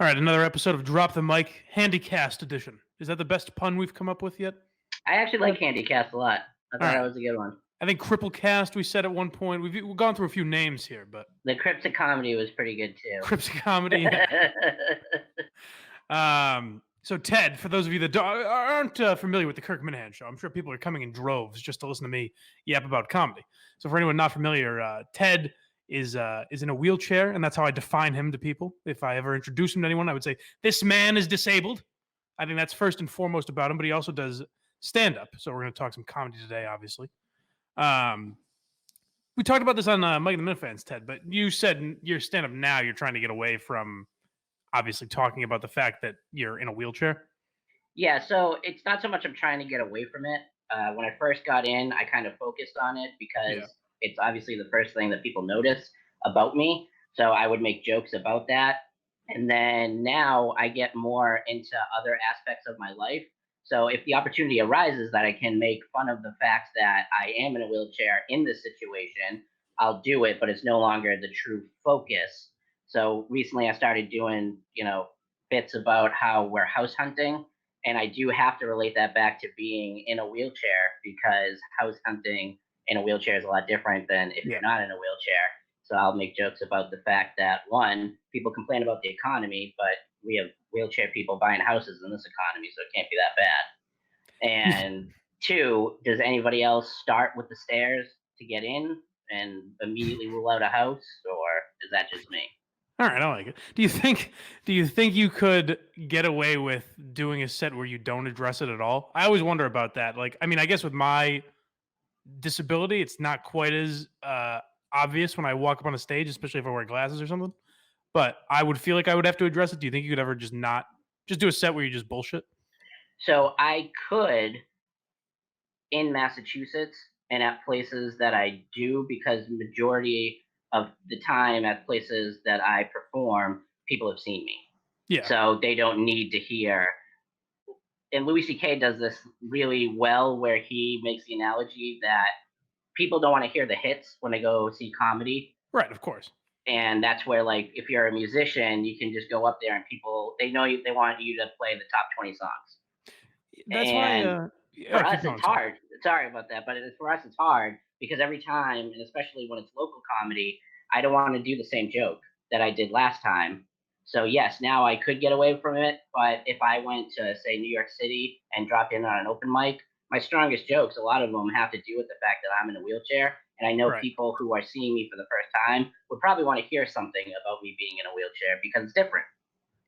All right, another episode of Drop the Mic, Handicast edition. Is that the best pun we've come up with yet? I actually like Handicast a lot. I All thought that right. was a good one. I think Cripplecast we said at one point. We've gone through a few names here, but The Crips comedy was pretty good too. Crips comedy. So Ted, for those of you that aren't familiar with the Kirk Minahan show, I'm sure people are coming in droves just to listen to me yap about comedy. So for anyone not familiar, Ted is in a wheelchair, and that's how I define him to people. If I ever introduce him to anyone, I would say this man is disabled. I think that's first and foremost about him, but he also does stand up. So we're going to talk some comedy today, obviously. We talked about this on Mike and the Minifans, Ted, but you said in your stand up now you're trying to get away from obviously talking about the fact that you're in a wheelchair. Yeah, so it's not so much I'm trying to get away from it. When I first got in, I kind of focused on it Yeah. because it's obviously the first thing that people notice about me. So I would make jokes about that. And then now I get more into other aspects of my life. So if the opportunity arises that I can make fun of the fact that I am in a wheelchair in this situation, I'll do it, but it's no longer the true focus. So recently I started doing, bits about how we're house hunting, and I do have to relate that back to being in a wheelchair because house hunting in a wheelchair is a lot different than if Yeah. you're not in a wheelchair. So I'll make jokes about the fact that one, people complain about the economy, but we have wheelchair people buying houses in this economy, so it can't be that bad. And two, does anybody else start with the stairs to get in and immediately rule out a house, or is that just me? All right, I like it. Do you think you could get away with doing a set where you don't address it at all? I always wonder about that. Like, I mean, I guess with my disability, it's not quite as obvious when I walk up on a stage, especially if I wear glasses or something. But I would feel like I would have to address it. Do you think you could ever just not just do a set where you just bullshit? So I could in Massachusetts and at places that I do because majority of the time at places that I perform, people have seen me. Yeah. So they don't need to hear. And Louis C.K. does this really well where he makes the analogy that people don't want to hear the hits when they go see comedy. Right, of course. And that's where, like, if you're a musician, you can just go up there and people, they know you, they want you to play the top 20 songs. That's why And yeah, for keep us, going, it's sorry. hard. Sorry about that, but for us, it's hard because every time, and especially when it's local comedy, I don't want to do the same joke that I did last time. So yes, now I could get away from it, but if I went to say New York City and dropped in on an open mic, my strongest jokes, a lot of them have to do with the fact that I'm in a wheelchair, and I know Right. people who are seeing me for the first time would probably want to hear something about me being in a wheelchair because it's different.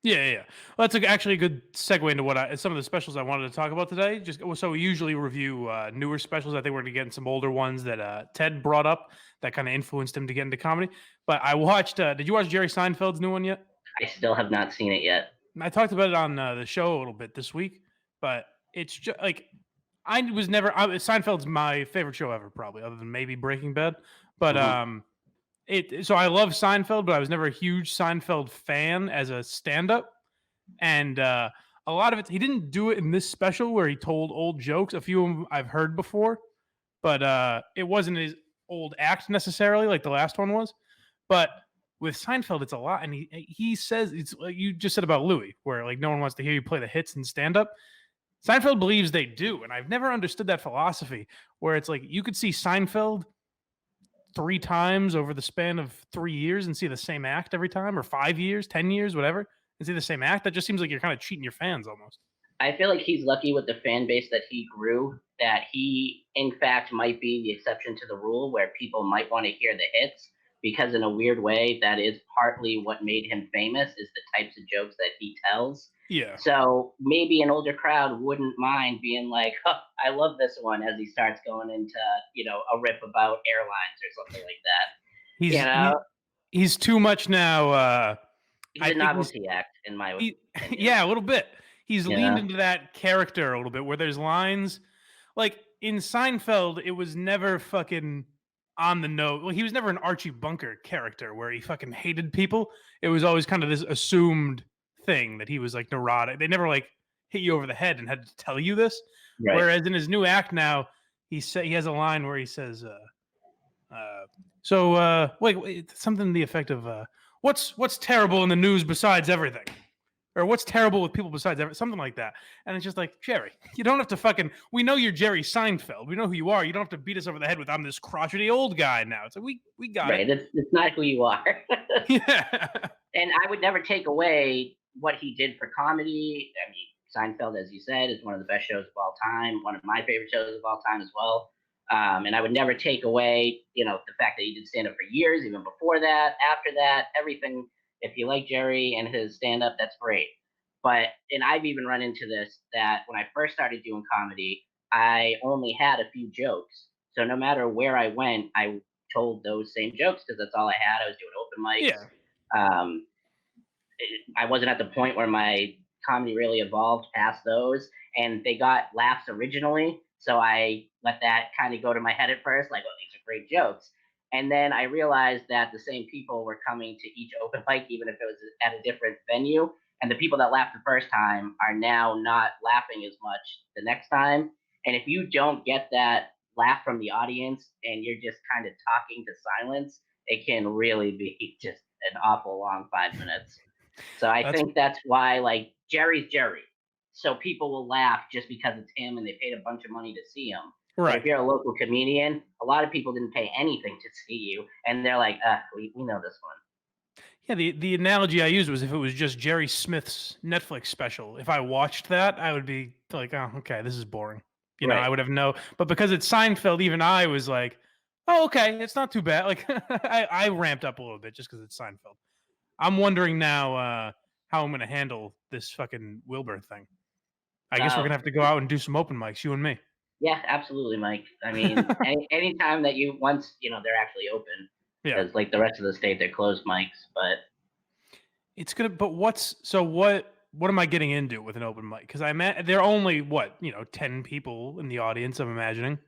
Yeah. Well, that's actually a good segue into what some of the specials I wanted to talk about today. Just so we usually review newer specials. I think we're going to get in some older ones that Ted brought up that kind of influenced him to get into comedy. But I watched. Did you watch Jerry Seinfeld's new one yet? I still have not seen it yet. I talked about it on the show a little bit this week, but it's just like Seinfeld's my favorite show ever, probably, other than maybe Breaking Bad. But Mhm. so I love Seinfeld, but I was never a huge Seinfeld fan as a stand-up. And a lot of it, he didn't do it in this special where he told old jokes. A few of them I've heard before, but it wasn't his old act necessarily like the last one was. But with Seinfeld, it's a lot, and he says it's like you just said about Louis, where like no one wants to hear you play the hits and stand up. Seinfeld believes they do, and I've never understood that philosophy where it's like you could see Seinfeld 3 times over the span of 3 years and see the same act every time, or 5 years, 10 years, whatever, and see the same act. That just seems like you're kind of cheating your fans almost. I feel like he's lucky with the fan base that he grew, that he, in fact, might be the exception to the rule where people might want to hear the hits because, in a weird way, that is partly what made him famous is the types of jokes that he tells. Yeah. So maybe an older crowd wouldn't mind being like, huh, I love this one as he starts going into, a rip about airlines or something like that. He's You know, he's too much now. he's I a think he's novelty act, in my he, opinion. yeah, a little bit. He's You leaned know? into that character a little bit where there's lines like in Seinfeld, it was never fucking on the note. Well, he was never an Archie Bunker character where he fucking hated people. It was always kind of this assumed thing that he was like neurotic. They never like hit you over the head and had to tell you this. Right. Whereas in his new act now, he has a line where he says, wait, something to the effect of, what's terrible in the news besides everything? or what's terrible with people besides something like that. And it's just like, Jerry, you don't have to fucking. We know you're Jerry Seinfeld. We know who you are. You don't have to beat us over the head with I'm this crotchety old guy now. It's like we got Right. it. It's not who you are. Yeah. And I would never take away what he did for comedy. I mean, Seinfeld, as you said, is one of the best shows of all time. One of my favorite shows of all time as well. And I would never take away, the fact that he did stand up for years, even before that, after that, everything. If you like Jerry and his stand up, that's great. And I've even run into this that when I first started doing comedy, I only had a few jokes. So no matter where I went, I told those same jokes because that's all I had. I was doing open Yeah. mics. I wasn't at the point where my comedy really evolved past those, and they got laughs originally. So I let that kind of go to my head at first, like, oh, these are great jokes. And then I realized that the same people were coming to each open mic, even if it was at a different venue. And the people that laughed the first time are now not laughing as much the next time. And if you don't get that laugh from the audience and you're just kind of talking to silence, it can really be just an awful long 5 minutes. So I That's think that's why, like, Jerry's Jerry. So people will laugh just because it's him and they paid a bunch of money to see him. But if right. you're a local comedian, a lot of people didn't pay anything to see you, and they're like, we know this one. Yeah, the analogy I used was if it was just Jerry Smith's Netflix special. If I watched that, I would be like, "Oh, okay, this is boring." I Right. would have no. But because it's Seinfeld, even I was like, "Oh, okay, it's not too bad." Like I ramped up a little bit just because it's Seinfeld. I'm wondering now how I'm going to handle this fucking Wilbur thing. I guess we're Uh, gonna have to go out and do some open mics, you and me. yeah, absolutely, Mike. I mean, anytime that you once they're actually open, Yeah, because like the rest of the state, they're closed mics. But it's gonna. But what's so what? What am I getting into with an open mic? Because there are only 10 people in the audience. I'm imagining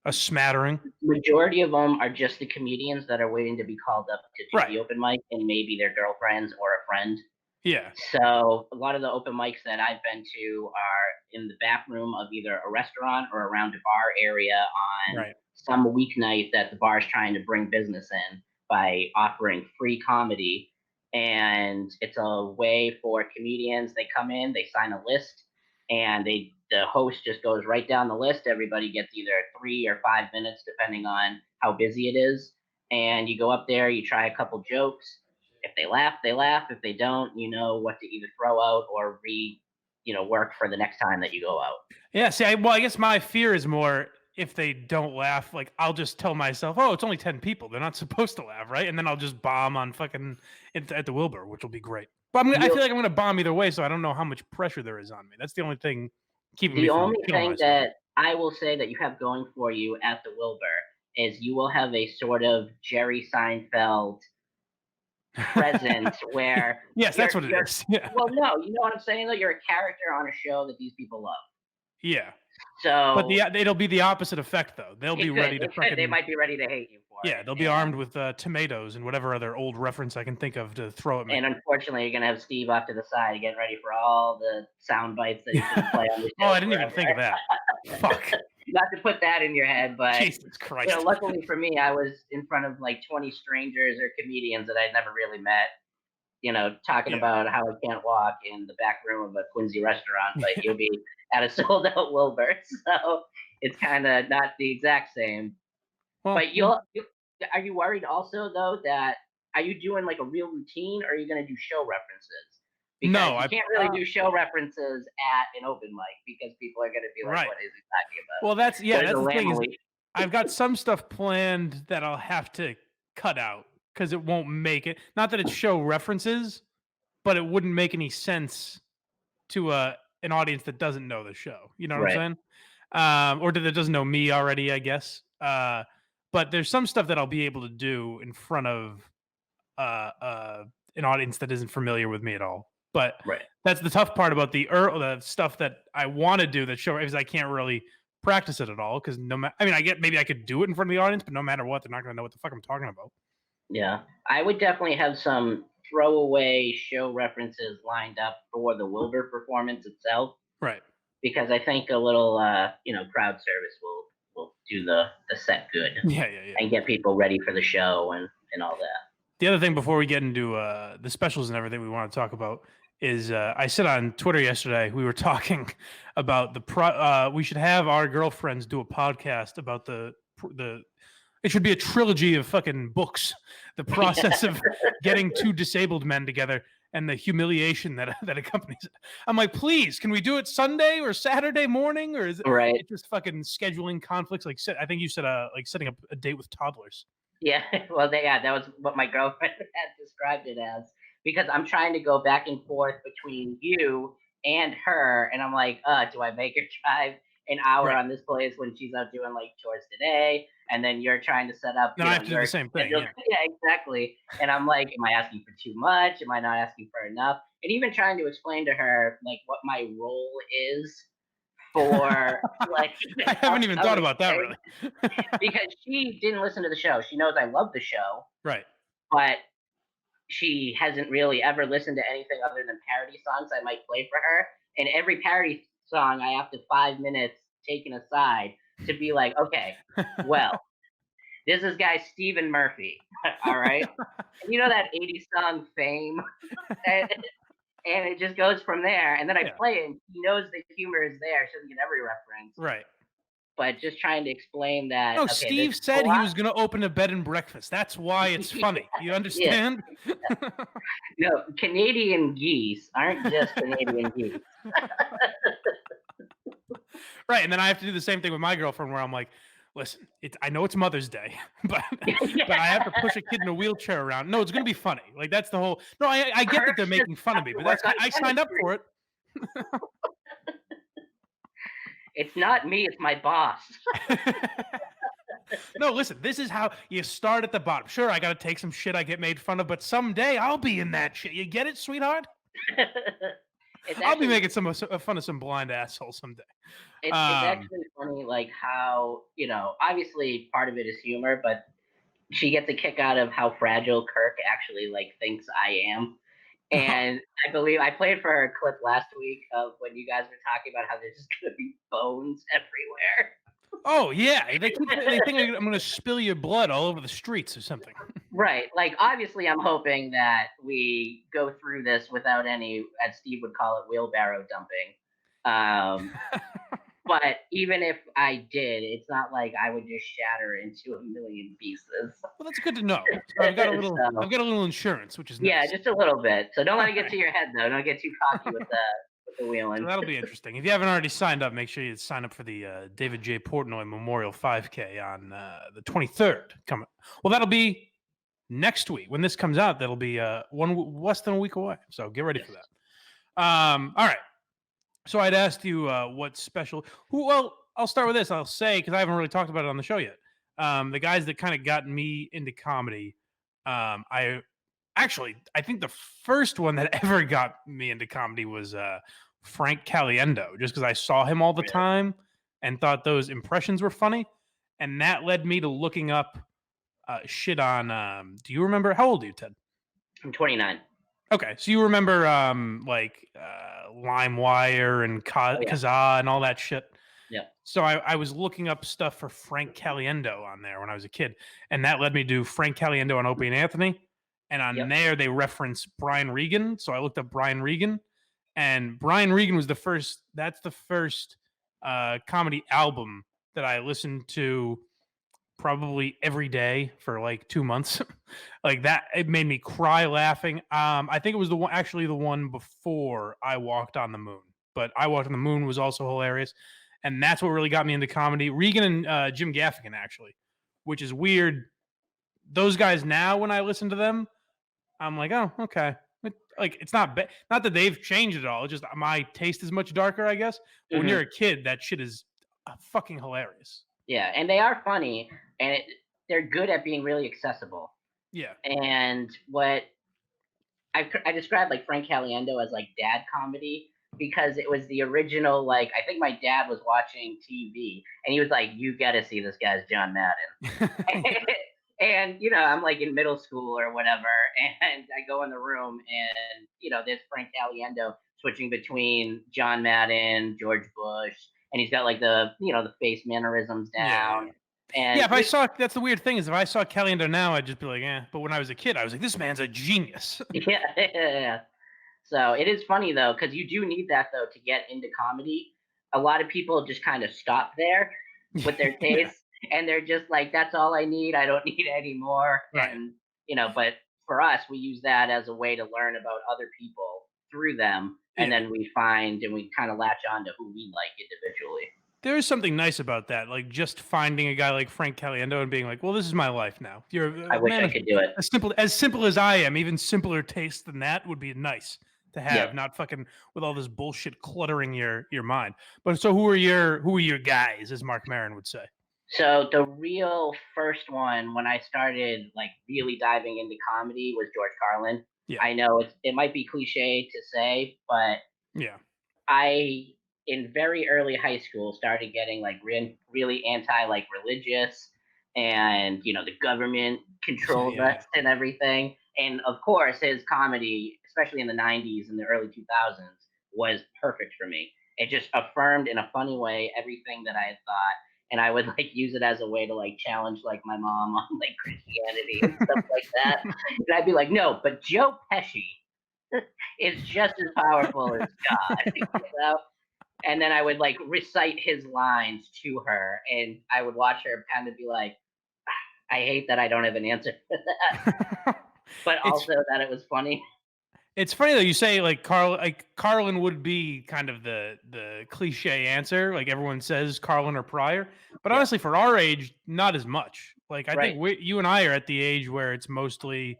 a smattering. majority of them are just the comedians that are waiting to be called up to do Right. the open mic, and maybe their girlfriends or a friend. Yeah. So a lot of the open mics that I've been to are in the back room of either a restaurant or around a bar area on Right. some weeknight that the bar is trying to bring business in by offering free comedy. And it's a way for comedians. They come in, they sign a list, and the host just goes right down the list. Everybody gets either 3 or 5 minutes, depending on how busy it is. And you go up there, you try a couple jokes. If they laugh, they laugh. If they don't, you know what to either throw out or work for the next time that you go out. Yeah. See, I guess my fear is more if they don't laugh. Like I'll just tell myself, "Oh, it's only 10 people. They're not supposed to laugh, right?" And then I'll just bomb on fucking at the Wilbur, which will be great. But I feel You'll, like I'm gonna bomb either way, so I don't know how much pressure there is on me. That's the only thing keeping me the from only killing thing myself. that I will say that you have going for you at the Wilbur is you will have a sort of Jerry Seinfeld presence where Yes, that's what it you're is. Yeah. well, no, you know what I'm saying though? You're a character on a show that these people love. Yeah. But So it'll be the opposite effect though. They'll be ready to it could. They fucking might be ready to hate you for yeah. They'll be it. armed with tomatoes and whatever other old reference I can think of to throw at me. And unfortunately, you're gonna have Steve off to the side getting ready for all the sound bites that he's gonna play on the Oh, show I didn't even forever. think of that. Fuck. Not to put that in your head, but Jesus Christ. luckily for me, I was in front of like 20 strangers or comedians that I'd never really met. Talking Yeah. about how I can't walk in the back room of a Quincy restaurant, but you'll be at a sold out Wilbur. So it's kind of not the exact same. Well, But you are you worried also though that are you doing like a real routine or are you gonna do show references? Because no, you I can't really do show references at an open mic because people are gonna be like, right. "What is he talking about?" Well, There's that's a the thing is family. I've got some stuff planned that I'll have to cut out because it won't make it. Not that it's show references, but it wouldn't make any sense to an audience that doesn't know the show. You know what I'm Right. saying? Or that doesn't know me already, I guess. But there's some stuff that I'll be able to do in front of uh, uh, an audience that isn't familiar with me at all. But Right. that's the tough part about the stuff that I want to do that show is I can't really practice it at all because no matter. I mean, I get maybe I could do it in front of the audience, but no matter what, they're not going to know what the fuck I'm talking about. Yeah. I would definitely have some throwaway show references lined up for the Wilbur performance itself Right. because I think a little crowd service will do the set good Yeah. Yeah. Yeah. and get people ready for the show and all that. The other thing before we get into the specials and everything we want to talk about is I said on Twitter yesterday, we were talking about we should have our girlfriends do a podcast about the it should be a trilogy of fucking books, the process of getting two disabled men together and the humiliation that accompanies it. I'm like, please, can we do it Sunday or Saturday morning, or is Right. it just fucking scheduling conflicts? Like, I think you said like setting up a date with toddlers. Yeah, well, that was what my girlfriend had described it as, because I'm trying to go back and forth between you and her, and I'm like, do I make her drive an hour Right. on this place when she's out doing like chores today, and then you're trying to set up, Then I have to do your the same thing. schedule. Yeah. Yeah, exactly. And I'm like, am I asking for too much? Am I not asking for enough? And even trying to explain to her like what my role is for like I haven't even thought upcoming about that thing, really. because she didn't listen to the show. She knows I love the show, Right. but she hasn't really ever listened to anything other than parody songs I might play for her. And every parody song, I have to 5 minutes taken aside to be like, okay, well, this is guy Stephen Murphy. All right. And you know that 80s song Fame? and, and it just goes from there. And then I Yeah. play it, and he knows the humor is there. She doesn't get every reference. Right. But just trying to explain that. No, Okay, Steve this said he was going to open a bed and breakfast. That's why it's funny. You understand? No, Canadian geese aren't just Canadian geese. Right. And then I have to do the same thing with my girlfriend where I'm like, listen, I know it's Mother's Day, but I have to push a kid in a wheelchair around. No, it's going to be funny. Like, that's the whole. No, I get that they're making fun of me, but I signed up for it. It's not me, it's my boss. No, listen, this is how you start at the bottom. Sure, I got to take some shit I get made fun of, but someday I'll be in that shit. You get it, sweetheart? I'll be making some fun of some blind asshole someday. It's actually funny, like how, obviously part of it is humor, but she gets a kick out of how fragile Kirk actually like thinks I am. And I believe I played for her a clip last week of when you guys were talking about how there's just gonna be bones everywhere. Oh yeah, they think I'm going to spill your blood all over the streets or something. Right. Like obviously I'm hoping that we go through this without any, as Steve would call it, wheelbarrow dumping. But even if I did, it's not like I would just shatter into a million pieces. Well, that's good to know. So I've got a little insurance, which is nice. Yeah, just a little bit. So don't let it get to your head though. Don't get too cocky with the wheeling. So that'll be interesting. If you haven't already signed up, make sure you sign up for the David J. Portnoy Memorial 5K on the 23rd. Well, that'll be next week. When this comes out, that'll be less than a week away. So get ready for that. All right. So I'd asked you what special. Well, I'll start with this. I'll say, because I haven't really talked about it on the show yet. The guys that kind of got me into comedy. I think the first one that ever got me into comedy was Frank Caliendo, just because I saw him all the time and thought those impressions were funny. And that led me to looking up shit on. Do you remember? How old are you, Ted? I'm 29. Okay, so you remember LimeWire and Kazaa and all that shit? Yeah. So I was looking up stuff for Frank Caliendo on there when I was a kid, and that led me to Frank Caliendo on Opie and Anthony. And on there, they reference Brian Regan. So I looked up Brian Regan, and Brian Regan was the first. That's the first comedy album that I listened to probably every day for like 2 months. Like that, it made me cry laughing. I think it was the one before I Walked on the Moon. But I Walked on the Moon was also hilarious, and that's what really got me into comedy. Regan and Jim Gaffigan, actually, which is weird. Those guys now, when I listen to them, I'm like, oh, okay. Like, it's not bad. Not that they've changed at all. It's just my taste is much darker, I guess. But when you're a kid, that shit is fucking hilarious. Yeah, and they are funny, and they're good at being really accessible. Yeah. And what I described like Frank Caliendo as like dad comedy, because it was the original, like, I think my dad was watching TV and he was like, you got to see this guy's John Madden. And, I'm like in middle school or whatever. And I go in the room and, there's Frank Caliendo switching between John Madden, George Bush, and he's got like the face mannerisms down. Yeah. And if I saw, that's the weird thing is if I saw Caliendo now, I'd just be like, eh. But when I was a kid, I was like, this man's a genius. Yeah. So it is funny though, because you do need that though to get into comedy. A lot of people just kind of stop there with their Yeah, taste, and they're just like, "That's all I need. I don't need any more." right. And but for us, we use that as a way to learn about other people through them, and Yeah. then we find and we kind of latch on to who we like individually. There is something nice about that, like just finding a guy like Frank Caliendo and being like, "Well, this is my life now." You're I a wish man I of could do it. as simple as I am. Even simpler taste than that would be nice to have, Yep. not fucking with all this bullshit cluttering your mind. But so who are your guys, as Mark Maron would say? So the real first one when I started like really diving into comedy was George Carlin. Yeah, I know it might be cliche to say, but yeah, I in very early high school started getting like really anti like religious, and the government yeah, controls yeah, us yeah. and everything. And of course his comedy, especially in the 90s and the early 2000s, was perfect for me. It just affirmed in a funny way everything that I had thought, and I would like use it as a way to like challenge like my mom on like Christianity and stuff like that. And I'd be like, no, but Joe Pesci is just as powerful as God, And then I would like recite his lines to her, and I would watch her kind of be like, "I hate that I don't have an answer for that," but it's also that it was funny. It's funny though you say like Carlin would be kind of the cliche answer, like everyone says Carlin or Pryor, but Yeah, honestly for our age, not as much. Like I think right. you and I are at the age where it's mostly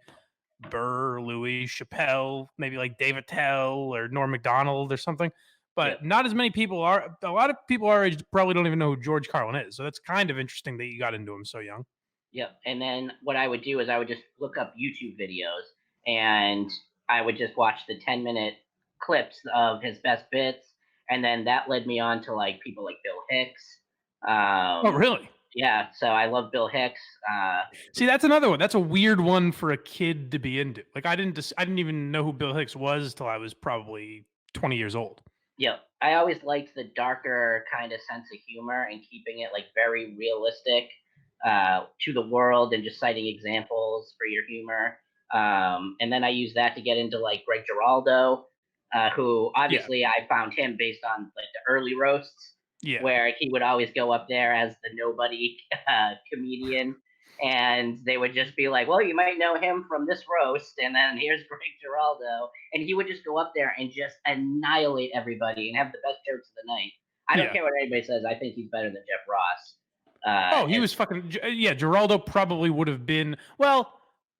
Burr, Louis, Chappelle, maybe like Dave Attell or Norm Macdonald or something. But Yep, not as many people are. A lot of people our age probably don't even know who George Carlin is. So that's kind of interesting that you got into him so young. yep. And then what I would do is I would just look up YouTube videos, and I would just watch the 10-minute clips of his best bits, and then that led me on to like people like Bill Hicks. Oh, Um, really? yeah, so I love Bill Hicks. See, that's another one. That's a weird one for a kid to be into. Like I didn't even know who Bill Hicks was till I was probably 20 years old. Yeah, I always liked the darker kind of sense of humor and keeping it like very realistic to the world and just citing examples for your humor. And then I use that to get into like Greg Giraldo, who Yeah. obviously I found him based on like the early roasts, Yeah. where he would always go up there as the nobody comedian, and they would just be like, "Well, you might know him from this roast," and then here's Greg Giraldo, and he would just go up there and just annihilate everybody and have the best jokes of the night. I don't Yeah. care what anybody says. I think he's better than Jeff Ross. Oh, he And was fucking yeah, Geraldo probably would have been well,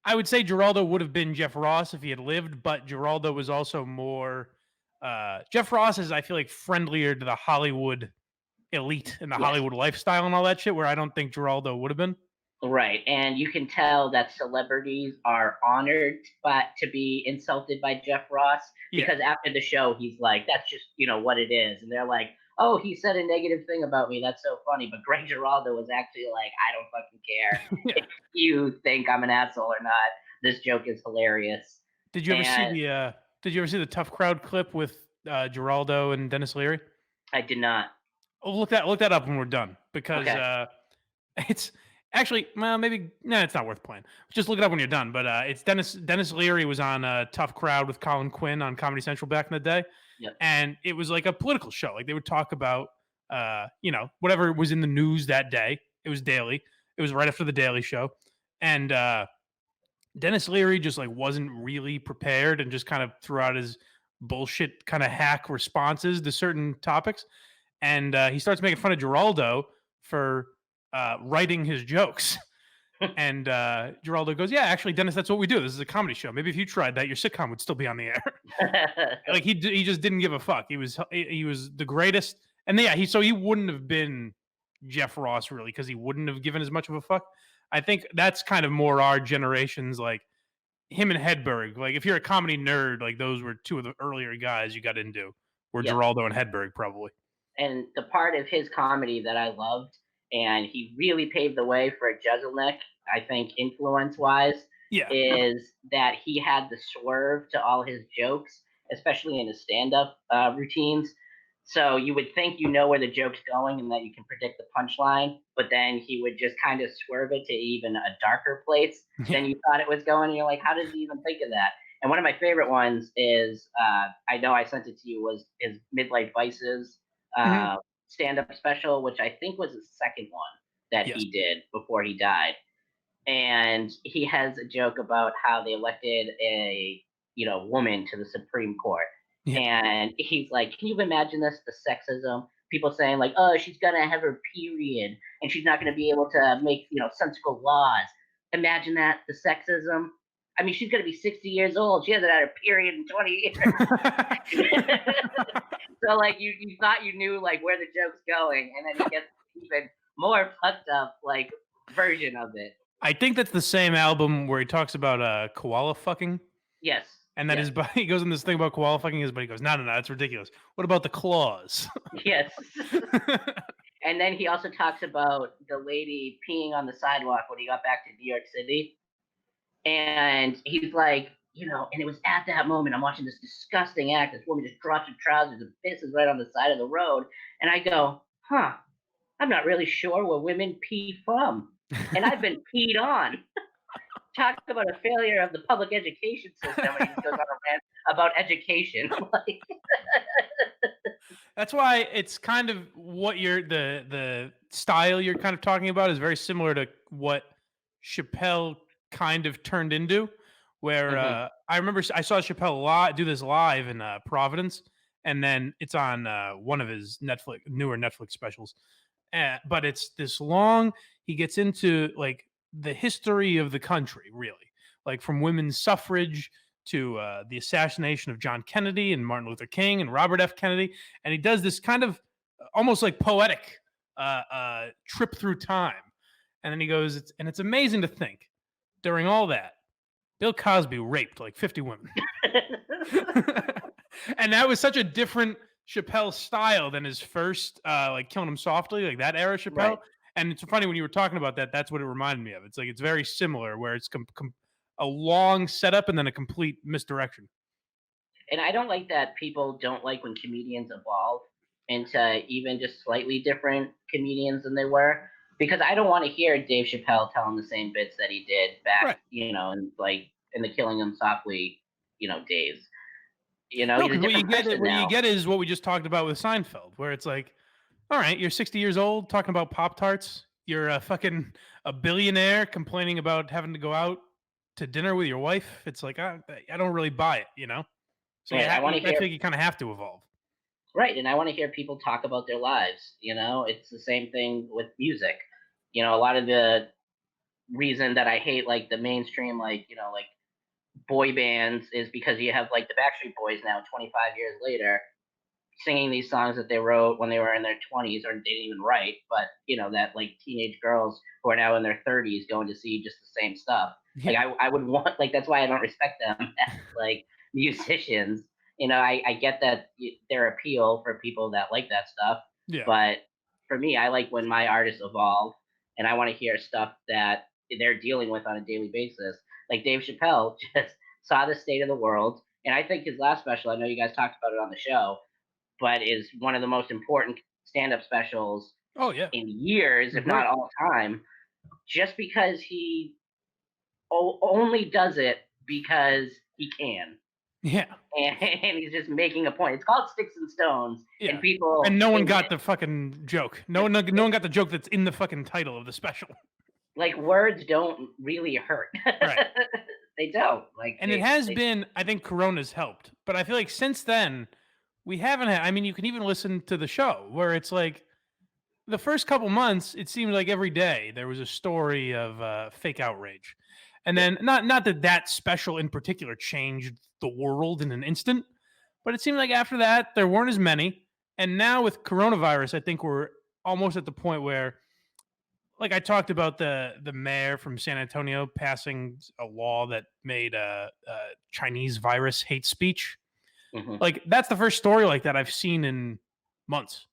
I would say Geraldo would have been Jeff Ross if he had lived, but Geraldo was also more Jeff Ross is I feel like friendlier to the Hollywood elite and the yes, Hollywood lifestyle and all that shit where I don't think Geraldo would have been. right, and you can tell that celebrities are honored but to be insulted by Jeff Ross, Yeah. because after the show he's like, "That's just what it is," and they're like, "Oh, he said a negative thing about me. That's so funny." But Greg Giraldo was actually like, "I don't fucking care Yeah. if you think I'm an asshole or not. This joke is hilarious." Did you ever see And the tough crowd clip with Geraldo and Dennis Leary? I did not. Oh, look that up when we're done because Okay. it's actually well maybe no, it's not worth playing. Just look it up when you're done. But it's Dennis Leary was on a Tough Crowd with Colin Quinn on Comedy Central back in the day, Yep. and it was like a political show. Like they would talk about whatever was in the news that day. It was daily. It was right after the Daily Show, and Dennis Leary just like wasn't really prepared and just kind of threw out his bullshit kind of hack responses to certain topics and he starts making fun of Geraldo for writing his jokes. And Geraldo goes, "Yeah, actually, Dennis, that's what we do. This is a comedy show. Maybe if you tried that, your sitcom would still be on the air." Like he just didn't give a fuck. He was the greatest, and yeah, he wouldn't have been Jeff Ross really because he wouldn't have given as much of a fuck. I think that's kind of more our generation's like him and Hedberg. Like if you're a comedy nerd, like those were two of the earlier guys you got into. Were Yep. Geraldo and Hedberg probably. And the part of his comedy that I loved, and he really paved the way for Jeselnik, I think, influence wise, Yeah. is that he had the swerve to all his jokes, especially in his stand up routines. So you would think you know where the joke's going and that you can predict the punchline, but then he would just kind of swerve it to even a darker place than Yeah. you thought it was going. And you're like, how does he even think of that? And one of my favorite ones is I know I sent it to you was his Midlife Vices Mhm. uh, stand up special, which I think was his second one that Yes. he did before he died. And he has a joke about how they elected a woman to the Supreme Court, Yeah. and he's like, "Can you imagine this? The sexism." People saying like, "Oh, she's gonna have her period, and she's not gonna be able to make sensical laws." Imagine that, the sexism. I mean, she's gonna be 60 years old. She hasn't had her period in 20 years. So like you thought you knew like where the joke's going, and then he gets even more fucked up like version of it. I think that's the same album where he talks about koala fucking, Yes, and then yes, his buddy he goes in this thing about koala fucking. His buddy goes, "No, no, no, that's ridiculous. What about the claws?" yes. And then he also talks about the lady peeing on the sidewalk when he got back to New York City. And he's like, and it was at that moment I'm watching this disgusting act. This woman just drops her trousers and pisses right on the side of the road. And I go, huh, I'm not really sure where women pee from. And I've been peed on. Talk about a failure of the public education system. And he just goes on a rant about education. Like, That's why it's kind of what you're the style you're kind of talking about is very similar to what Chappelle kind of turned into. Where mhm. I remember I saw Chappelle do this live in Providence, and then it's on one of his newer Netflix specials. But it's this long. He gets into like the history of the country, really, like from women's suffrage to the assassination of John Kennedy and Martin Luther King and Robert F. Kennedy, and he does this kind of almost like poetic trip through time. And then he goes, it's amazing to think during all that, Bill Cosby raped like 50 women. And that was such a different Chappelle style than his first, like Killing Him Softly, like that era Chappelle. Right. And it's funny when you were talking about that. That's what it reminded me of. It's like it's very similar, where it's a long setup and then a complete misdirection. And I don't like that people don't like when comedians evolve into even just slightly different comedians than they were. Because I don't want to hear Dave Chappelle telling the same bits that he did back, Right. in like in the Killing Him Softly, days. No, He's a because different person what you now. get is what we just talked about with Seinfeld, where it's like, all right, you're 60 years old talking about Pop Tarts. You're a fucking a billionaire complaining about having to go out to dinner with your wife. It's like I don't really buy it. So Right. I want to I hear think you kind of have to evolve. right, and I want to hear people talk about their lives. It's the same thing with music. A lot of the reason that I hate like the mainstream, like like boy bands is because you have like the Backstreet Boys now 25 years later singing these songs that they wrote when they were in their 20s or didn't even write, but that like teenage girls who are now in their 30s going to see just the same stuff. Like Yeah, I would want like that's why I don't respect them as like musicians. I get that their appeal for people that like that stuff, yeah, but for me, I like when my artists evolve and I want to hear stuff that they're dealing with on a daily basis. Like Dave Chappelle just saw the state of the world, and I think his last special, I know you guys talked about it on the show, but is one of the most important stand-up specials oh yeah, in years, it's if great. not all time, just because he only does it because he can. Yeah, And he's just making a point. It's called Sticks and Stones, and yeah. And people no one think got the fucking joke. No one got the joke that's in the fucking title of the special. like words don't really hurt. Right. They don't. Like And it has been, I think Corona's helped, but I feel like since then we haven't had. I mean, you can even listen to the show where it's like the first couple months, it seemed like every day there was a story of fake outrage, and yeah, then not that that special in particular changed the world in an instant, but it seemed like after that there weren't as many, and now with coronavirus, I think we're almost at the point where, like I talked about the mayor from San Antonio passing a law that made Chinese virus hate speech. mhm. Like that's the first story like that I've seen in months,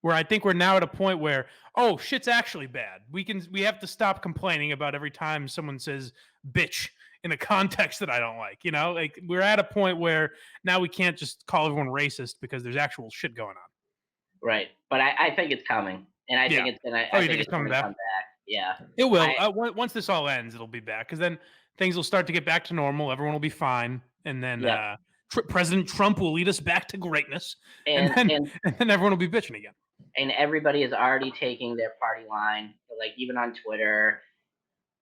where I think we're now at a point where, oh, shit's actually bad. We have to stop complaining about every time someone says bitch in a context that I don't like. Like we're at a point where now we can't just call everyone racist because there's actual shit going on. Right. But I think it's coming, and I Yeah. think it's gonna. Oh, I you think think it's it's coming gonna come back? back. Yeah. It will. I Once this all ends, it'll be back because then things will start to get back to normal. Everyone will be fine. and then Yep. President Trump will lead us back to greatness, and And then and and then everyone will be bitching again. and everybody is already taking their party line, like even on Twitter.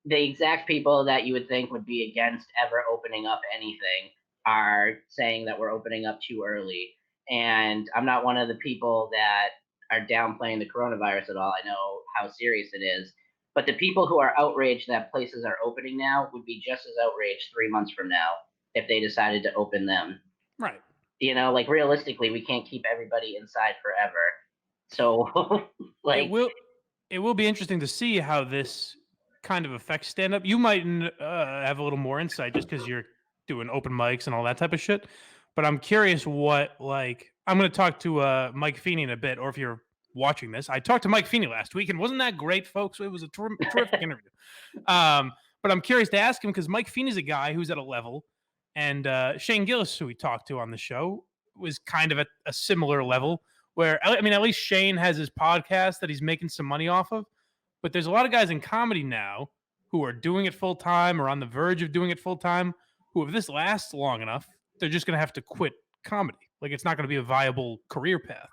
The exact people that you would think would be against ever opening up anything are saying that we're opening up too early. And I'm not one of the people that are downplaying the coronavirus at all. I know how serious it is. But the people who are outraged that places are opening now would be just as outraged 3 months from now if they decided to open them. Right. Like realistically, we can't keep everybody inside forever. So, It like, will it will be interesting to see how this kind of affects stand up. You might have a little more insight just because you're doing open mics and all that type of shit. But I'm curious what like I'm going to talk to Mike Feeney in a bit, or if you're watching this, I talked to Mike Feeney last week, and wasn't that great, folks? It was a terrific interview. But I'm curious to ask him because Mike Feeney's a guy who's at a level, and Shane Gillis, who we talked to on the show, was kind of at a similar level. Where I mean, at least Shane has his podcast that he's making some money off of. But there's a lot of guys in comedy now who are doing it full time or on the verge of doing it full time. Who, if this lasts long enough, they're just going to have to quit comedy. Like it's not going to be a viable career path.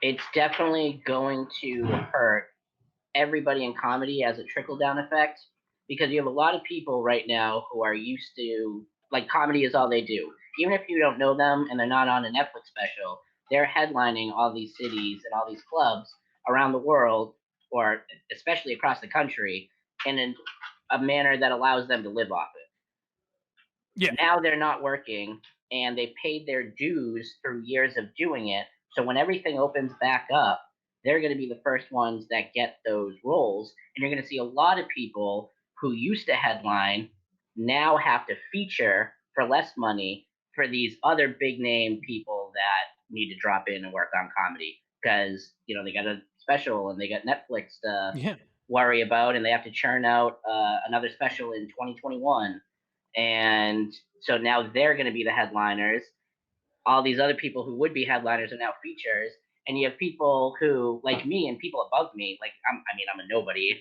it's definitely going to hurt everybody in comedy as a trickle down effect because you have a lot of people right now who are used to like comedy is all they do. Even if you don't know them and they're not on a Netflix special, they're headlining all these cities and all these clubs around the world or especially across the country in a manner that allows them to live off it. Yeah. Now they're not working and they paid their dues through years of doing it. So when everything opens back up, they're going to be the first ones that get those roles. And you're going to see a lot of people who used to headline now have to feature for less money for these other big name people that need to drop in and work on comedy because, they got a special and they got Netflix to worry about and they have to churn out another special in 2021. And so now they're going to be the headliners. All these other people who would be headliners are now features. And you have people who, like me, and people above me, like I'm a nobody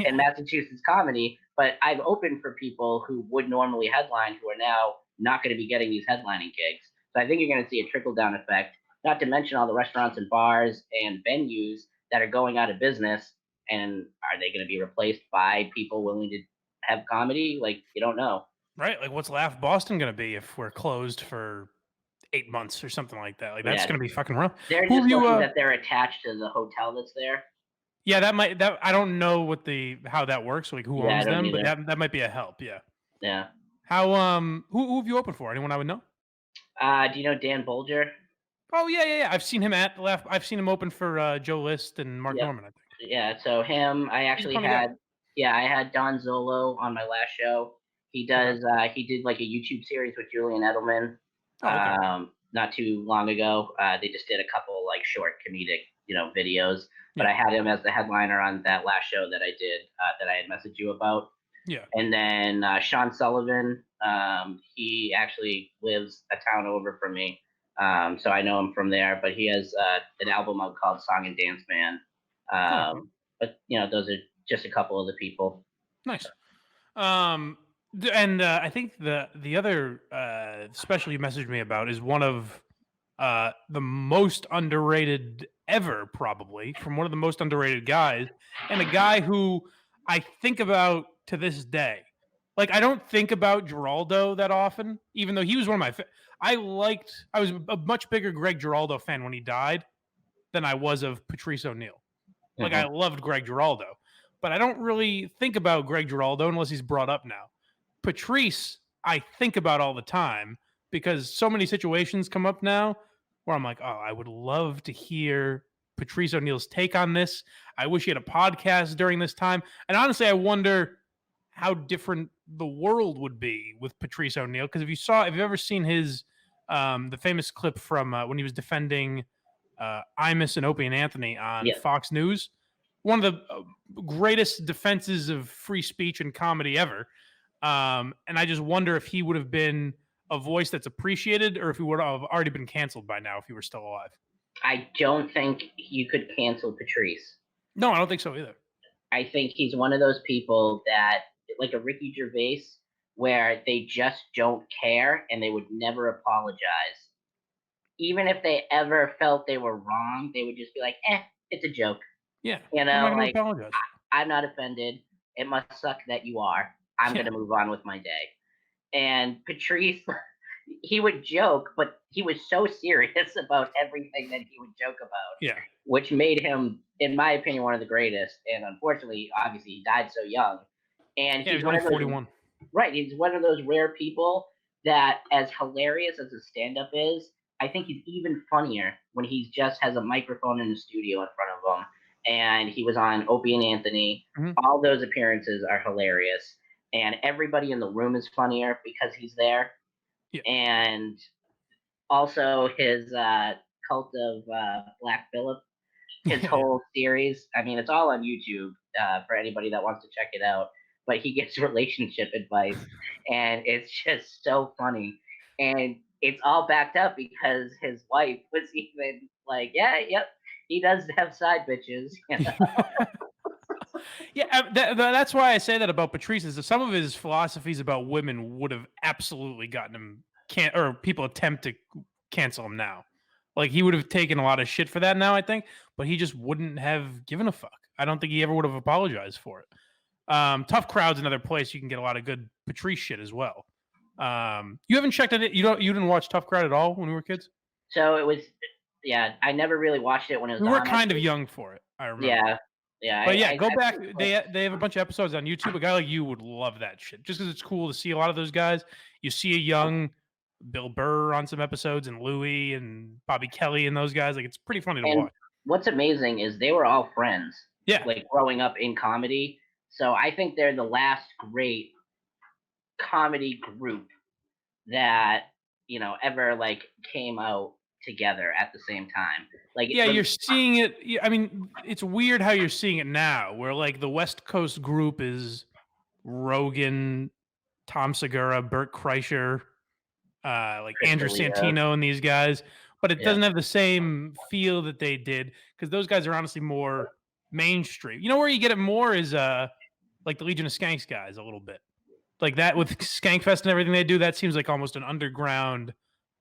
in Massachusetts comedy, but I've opened for people who would normally headline who are now not going to be getting these headlining gigs. So I think you're going to see a trickle down effect. Not to mention all the restaurants and bars and venues that are going out of business. And are they going to be replaced by people willing to have comedy? Like you don't know. Right. Like what's Laugh Boston going to be if we're closed for 8 months or something like that? Like that's Yeah. going to be fucking rough. They're Who just have you? lucky that they're attached to the hotel that's there. Yeah, that I don't know what how that works. Like who I owns don't them, but either. that might be a help. Yeah. Yeah. How who have you opened for? Anyone I would know? Do you know Dan Bolger? Oh yeah. I've seen him at the left. I've seen him open for Joe List and Mark Yep. Norman. I think. Yeah. So him, I He's a actually funny guy. had. Yeah, I had Don Zolo on my last show. He Okay. does. He did like a YouTube series with Julian Edelman. Oh, okay. Not too long ago. They just did a couple like short comedic, videos. But Yeah. I had him as the headliner on that last show that I did. That I had messaged you about. Yeah. And then Sean Sullivan, he actually lives a town over from me. So I know him from there, but he has an album out called Song and Dance Man. Okay. But those are just a couple of the people. Nice. And I think the other special you messaged me about is one of the most underrated ever, probably from one of the most underrated guys, and a guy who I think about to this day. Like I don't think about Giraldo that often, even though he was one of my. I was a much bigger Greg Giraldo fan when he died than I was of Patrice O'Neill. Like I loved Greg Giraldo, but I don't really think about Greg Giraldo unless he's brought up now. Patrice, I think about all the time because so many situations come up now where I'm like, oh, I would love to hear Patrice O'Neill's take on this. I wish he had a podcast during this time. And honestly, I wonder how different the world would be with Patrice O'Neill. Because if you've ever seen his, the famous clip from when he was defending Imus and Opie and Anthony on Fox News, one of the greatest defenses of free speech and comedy ever. And I just wonder if he would have been a voice that's appreciated or if he would have already been canceled by now if he were still alive. I don't think you could cancel Patrice. No, I don't think so either. I think he's one of those people that, like a Ricky Gervais, where they just don't care and they would never apologize. Even if they ever felt they were wrong, they would just be like, it's a joke. Yeah. You What am I know, going to like, apologize for? I'm not offended. It must suck that you are. I'm going Yeah. to move on with my day. And Patrice, he would joke, but he was so serious about everything that he would joke about, Yeah. which made him, in my opinion, one of the greatest. And unfortunately, obviously, he died so young. And Yeah. He he's was one only of those, 41. right? He's one of those rare people that, as hilarious as his stand-up is, I think he's even funnier when he just has a microphone in the studio in front of him. And he was on Opie and Anthony. Mhm. All those appearances are hilarious, and everybody in the room is funnier because he's there. Yeah. And also his Cult of Black Phillip, his Yeah. whole series. I mean, it's all on YouTube for anybody that wants to check it out. But he gives relationship advice, and it's just so funny. And it's all backed up because his wife was even like, "Yeah, yep, he does have side bitches." You know? Yeah, that's why I say that about Patrice is that some of his philosophies about women would have absolutely gotten him can't or people attempt to cancel him now. Like he would have taken a lot of shit for that now, I think, but he just wouldn't have given a fuck. I don't think he ever would have apologized for it. Tough Crowd's another place you can get a lot of good Patrice shit as well. You haven't checked it. You didn't watch Tough Crowd at all when we were kids. So it was, yeah. I never really watched it when it was We were on. kind of young for it. I remember. Yeah, yeah. But yeah, go I've back. seen They clips. have a bunch of episodes on YouTube. A guy like you would love that shit, just because it's cool to see a lot of those guys. You see a young Bill Burr on some episodes, and Louis and Bobby Kelly and those guys. Like it's pretty funny to And watch. what's amazing is they were all friends, Yeah, like growing up in comedy. So I think they're the last great comedy group that ever like came out together at the same time. Like yeah. from You're seeing it. Yeah, I mean, it's weird how you're seeing it now, where like the West Coast group is Rogan, Tom Segura, Burt Kreischer, like Chris Andrew D'Elia. Santino and these guys, but it Yeah. doesn't have the same feel that they did because those guys are honestly more mainstream. You know where you get it more is like the Legion of Skanks guys a little bit. Like that with Skankfest and everything they do, that seems like almost an underground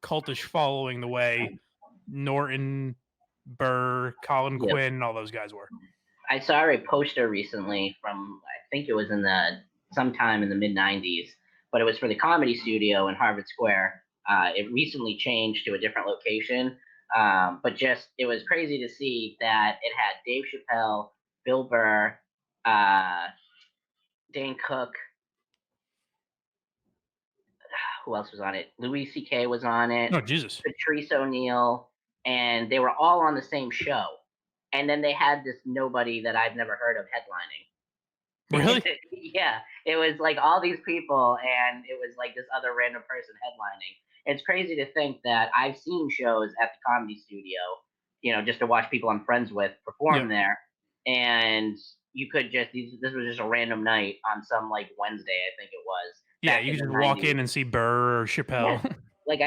cultish following the way Norton, Burr, Colin Yep. Quinn, all those guys were. I saw a poster recently from, I think it was in the sometime in the mid '90s, but it was for the Comedy Studio in Harvard Square. It recently changed to a different location, but just it was crazy to see that it had Dave Chappelle, Bill Burr, uh, Dane Cook. Who else was on it? Louis C.K. was on it. No, Jesus. Patrice O'Neill, and they were all on the same show. And then they had this nobody that I've never heard of headlining. Really? Yeah, it was like all these people, and it was like this other random person headlining. It's crazy to think that I've seen shows at the Comedy Studio, just to watch people I'm friends with Yeah. perform there, and you could just this was just a random night on some like Wednesday, I think it was Yeah, back you in could the just walk '90s. in and see Burr or Yeah, Chappelle. like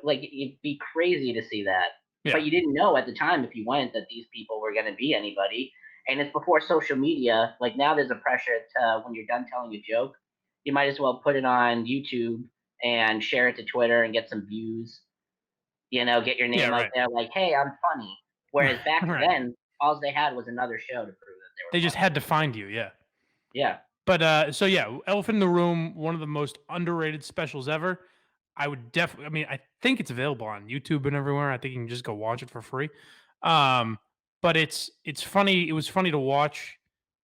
like it'd be crazy to see that, Yeah. but you didn't know at the time if you went that these people were going to be anybody. And it's before social media. Like now, there's a pressure to when you're done telling a joke, you might as well put it on YouTube and share it to Twitter and get some views. Get your Yeah, name out right. there, like, hey, I'm funny. Whereas back Right. then, all they had was another show to prove that they were They just funny. had to find you, yeah. Yeah, But so yeah, Elephant in the Room, one of the most underrated specials ever. I would definitely. I mean, I think it's available on YouTube and everywhere. I think you can just go watch it for free. Um, but it's funny. It was funny to watch.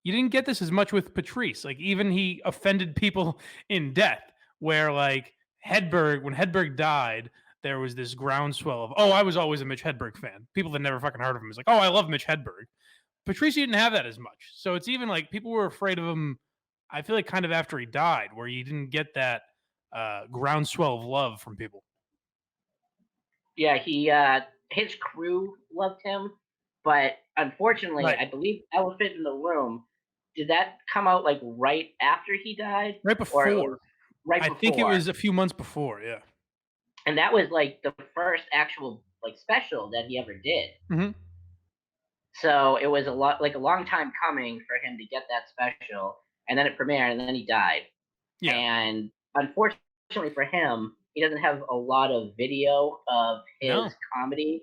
You didn't get this as much with Patrice. Like even he offended people in death. Where like Hedberg, when Hedberg died, there was this groundswell of, oh, I was always a Mitch Hedberg fan. People that never fucking heard of him is like, oh, I love Mitch Hedberg. Patrice didn't have that as much. So it's even like people were afraid of him. I feel like kind of after he died, where you didn't get that groundswell of love from people. yeah. His crew loved him, but unfortunately, Right. I believe Elephant in the Room, did that come out like right after he died, Right or it was before. right I think it before? was a few months before. Yeah. And that was like the first actual like special that he ever did. Hmm. So it was a long time coming for him to get that special, and then it premiered, and then he died. Yeah. And unfortunately for him, he doesn't have a lot of video of his No. comedy,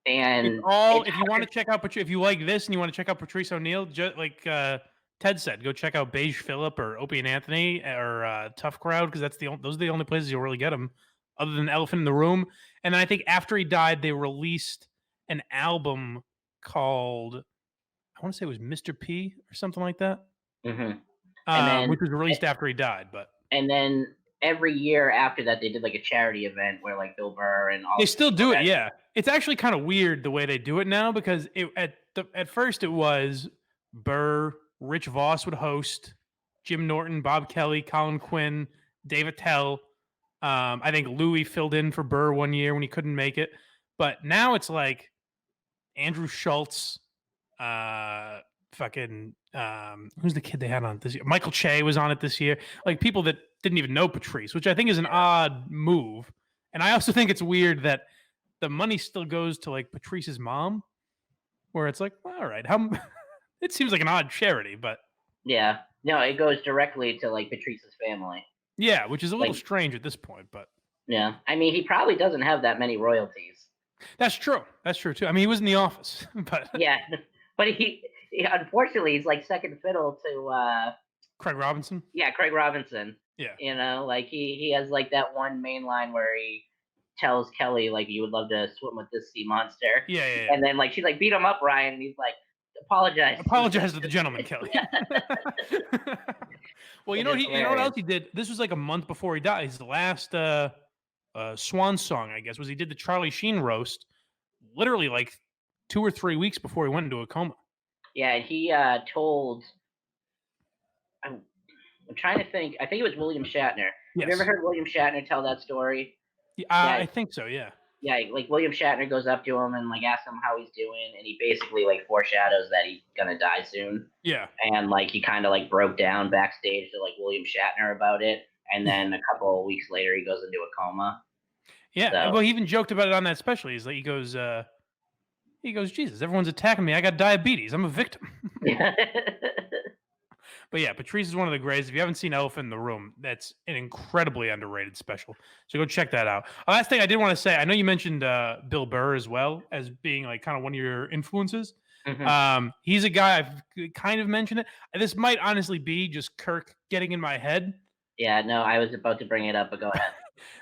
It's and all it's if you want to hard. check out if you like this and you want to check out Patrice O'Neill, like Ted said, go check out Beige Phillip or Opie and Anthony or Tough Crowd because those are the only places you'll really get him, other than Elephant in the Room. And then I think after he died, they released an album called I want to say it was Mr. P or something like that, Mhm. And which then was released after he died. But and then every year after that, they did like a charity event where like Bill Burr and all they these still people do it, had. yeah. It's actually kind of weird the way they do it now because at first it was Burr, Rich Voss would host, Jim Norton, Bob Kelly, Colin Quinn, Dave Attell. I think Louis filled in for Burr one year when he couldn't make it. But now it's like Andrew Schultz, fucking who's the kid they had on it this year? Michael Che was on it this year. Like people that didn't even know Patrice, which I think is an odd move. And I also think it's weird that the money still goes to like Patrice's mom, where it's like, well, all right, how it seems like an odd charity, but Yeah, no, it goes directly to like Patrice's family. yeah, which is a little Like, strange at this point, but yeah, I mean, he probably doesn't have that many royalties. that's true. That's true too. I mean, he was in The Office, but Yeah, but he unfortunately he's like second fiddle to Craig Robinson, yeah, Craig Robinson. yeah, You know, like he has like that one main line where he tells Kelly like you would love to swim with this sea monster, yeah. and then like she's like beat him up, Ryan, and he's like apologize. Apologize to the gentleman, Kelly. Yeah, Well, which is you know what else hilarious. he did? This was like a month before he died. His last swan song, I guess, was he did the Charlie Sheen roast, literally like 2 or 3 weeks before he went into a coma. Yeah, and he told. I'm, I'm trying to think. I think it was William Shatner. Have you ever Yes, heard William Shatner tell that story? yeah, That I think so. Yeah, yeah, like William Shatner goes up to him and like asks him how he's doing, and he basically like foreshadows that he's gonna die soon. yeah, And like he kind of like broke down backstage to like William Shatner about it, and then a couple of weeks later he goes into a coma. yeah. So Well, he even joked about it on that special. He goes, Jesus, everyone's attacking me. I got diabetes. I'm a victim. yeah, But yeah, Patrice is one of the greats. If you haven't seen Elephant in the Room, that's an incredibly underrated special. So go check that out. Last thing I did want to say, I know you mentioned Bill Burr as well as being like kind of one of your influences. hmm He's a guy I've kind of mentioned it. This might honestly be just Kirk getting in my head. yeah. No, I was about to bring it up, but go ahead.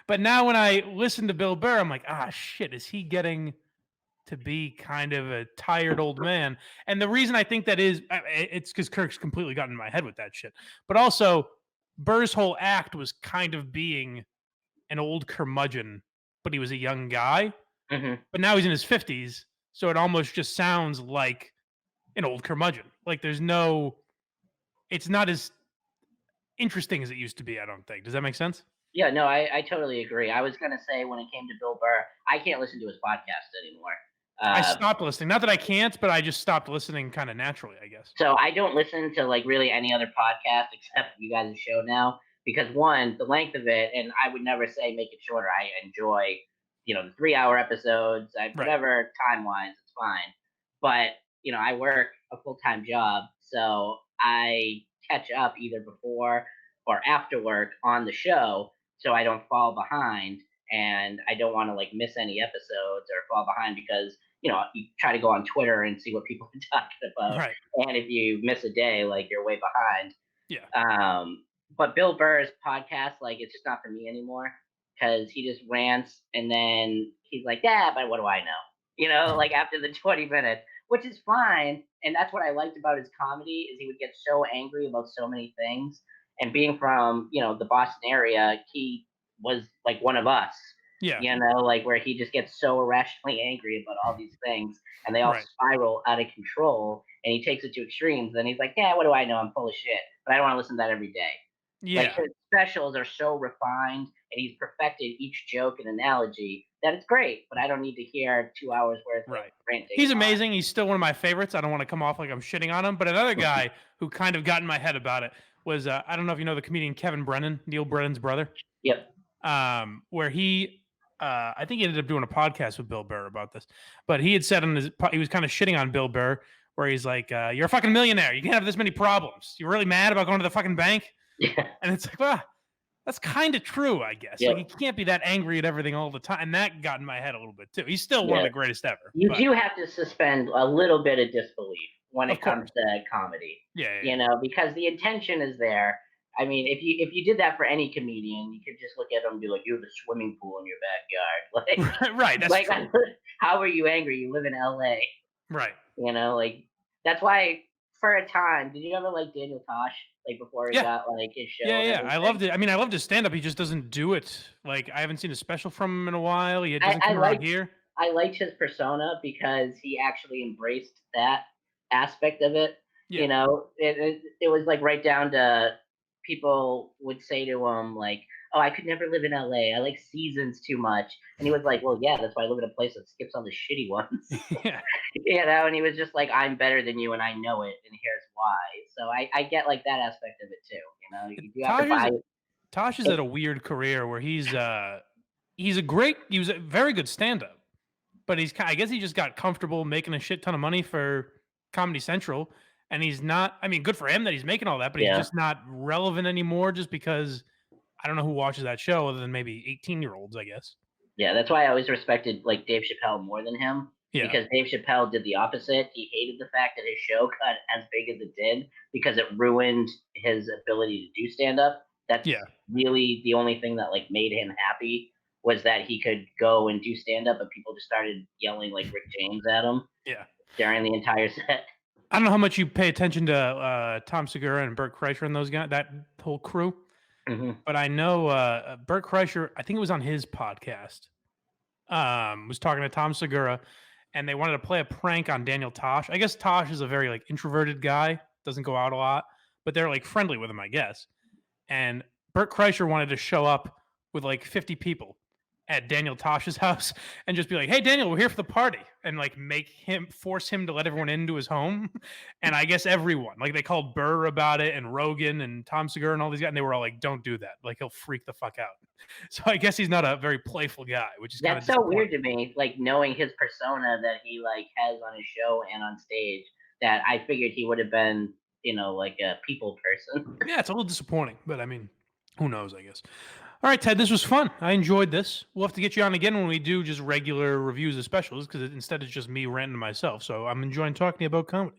But now when I listen to Bill Burr, I'm like, ah, shit, is he getting to be kind of a tired old man? And the reason I think that is, it's because Kirk's completely gotten in my head with that shit. But also, Burr's whole act was kind of being an old curmudgeon, but he was a young guy. hmm But now he's in his 50s. So it almost just sounds like an old curmudgeon. Like it's not as interesting as it used to be, I don't think. Does that make sense? Yeah, no, I totally agree. I was gonna say when it came to Bill Burr, I can't listen to his podcast anymore. I Uh, stopped listening. Not that I can't, but I just stopped listening kind of naturally, I guess. So I don't listen to like really any other podcast except you guys' show now because one, the length of it, and I would never say make it shorter. I enjoy, the 3 hour episodes, Right. whatever time wise, it's fine. But I work a full time job, so I catch up either before or after work on the show, so I don't fall behind, and I don't want to like miss any episodes or fall behind because you try to go on Twitter and see what people are talking about. Right. And if you miss a day, like you're way behind. Yeah. But Bill Burr's podcast, like it's just not for me anymore because he just rants and then he's like, yeah, but what do I know? Like after the 20 minutes, which is fine. And that's what I liked about his comedy is he would get so angry about so many things. And being from, the Boston area, he was like one of us, Yeah. like where he just gets so irrationally angry about all these things and they all Right. spiral out of control and he takes it to extremes. Then he's like, yeah, what do I know? I'm full of shit. But I don't want to listen to that every day. Like Yeah. his specials are so refined and he's perfected each joke and analogy that it's great, but I don't need to hear 2 hours worth of Right. ranting He's on. amazing. He's still one of my favorites. I don't want to come off like I'm shitting on him. But another guy who kind of got in my head about it was I don't know if you know the comedian Kevin Brennan, Neil Brennan's brother. Yep. Where he I think he ended up doing a podcast with Bill Burr about this. But he had said he was kind of shitting on Bill Burr, where he's like, "You're a fucking millionaire. You can't have this many problems. You're really mad about going to the fucking bank." Yeah. And it's like, well, That's kind of true, I guess. Yeah, Like he can't be that angry at everything all the time, and that got in my head a little bit too. He's still one of yeah. the greatest ever, You but do have to suspend a little bit of disbelief when of it comes course, to comedy, yeah, yeah, you know, because the intention is there. I mean, if you did that for any comedian, you could just look at them and be like, "You have a swimming pool in your backyard." yeah. Right, that's Like, true. how are you angry? You live in LA, Right, you know, like that's why for a time, did you ever like Daniel Tosh, like before he yeah. got like his Yeah, show and yeah, I everything? loved it. I mean, I loved his stand up. He just doesn't do it. Like, I haven't seen a special from him in a while. He I, doesn't I come around like here. I liked his persona because he actually embraced that aspect of it. Yeah. You know, it was like right down to people would say to him like, "Oh, I could never live in LA. I like seasons too much." And he was like, "Well, yeah, that's why I live in a place that skips all the shitty ones." Yeah. You know, and he was just like, "I'm better than you, and I know it, and here's why." So I get like that aspect of it too. You know, you do have to Taj is buy Tosh is at it. a weird career where he was a very good stand up, but I guess he just got comfortable making a shit ton of money for Comedy Central, and he's not. I mean, good for him that he's making all that, but he's Yeah. just not relevant anymore. Just because I don't know who watches that show other than maybe 18-year-olds, I guess. Yeah, that's why I always respected like Dave Chappelle more than him Yeah, because Dave Chappelle did the opposite. He hated the fact that his show got as big as it did because it ruined his ability to do stand up. That's yeah, really the only thing that like made him happy was that he could go and do stand up and people just started yelling like Rick James at him yeah. during the entire set. I don't know how much you pay attention to Tom Segura and Burt Kreischer and those guys, that whole crew, Hmm. but I know Burt Kreischer. I think it was on his podcast. Was talking to Tom Segura, and they wanted to play a prank on Daniel Tosh. I guess Tosh is a very like introverted guy, doesn't go out a lot, but they're like friendly with him, I guess. And Burt Kreischer wanted to show up with like 50 people at Daniel Tosh's house and just be like, "Hey, Daniel, we're here for the party," and like force him to let everyone into his home. And I guess everyone, like they called Burr about it, and Rogan and Tom Segura and all these guys, and they were all like, "Don't do that. Like he'll freak the fuck out." So I guess he's not a very playful guy, which is kind of That's so weird disappointing. to me, like knowing his persona that he like has on his show and on stage. That I figured he would have been, you know, like a people person. Yeah, it's a little disappointing, but I mean, who knows, I guess. All right, Ted, this was fun. I enjoyed this. We'll have to get you on again when we do just regular reviews of specials because instead it's just me ranting to myself. So I'm enjoying talking to you about comedy.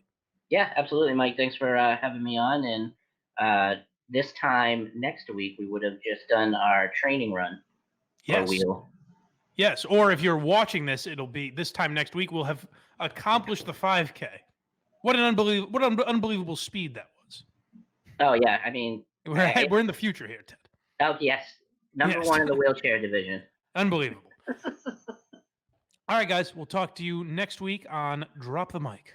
Yeah, absolutely, Mike. Thanks for having me on. And this time next week, we would have just done our training run for Yes. wheel. Yes. Or if you're watching this, it'll be this time next week. We'll have accomplished the 5K. What unbelievable speed that was. Oh yeah, I mean, We're in the future here, Ted. oh yes, number Yes. one in the wheelchair division. Unbelievable. All right, guys. We'll talk to you next week on Drop the Mic.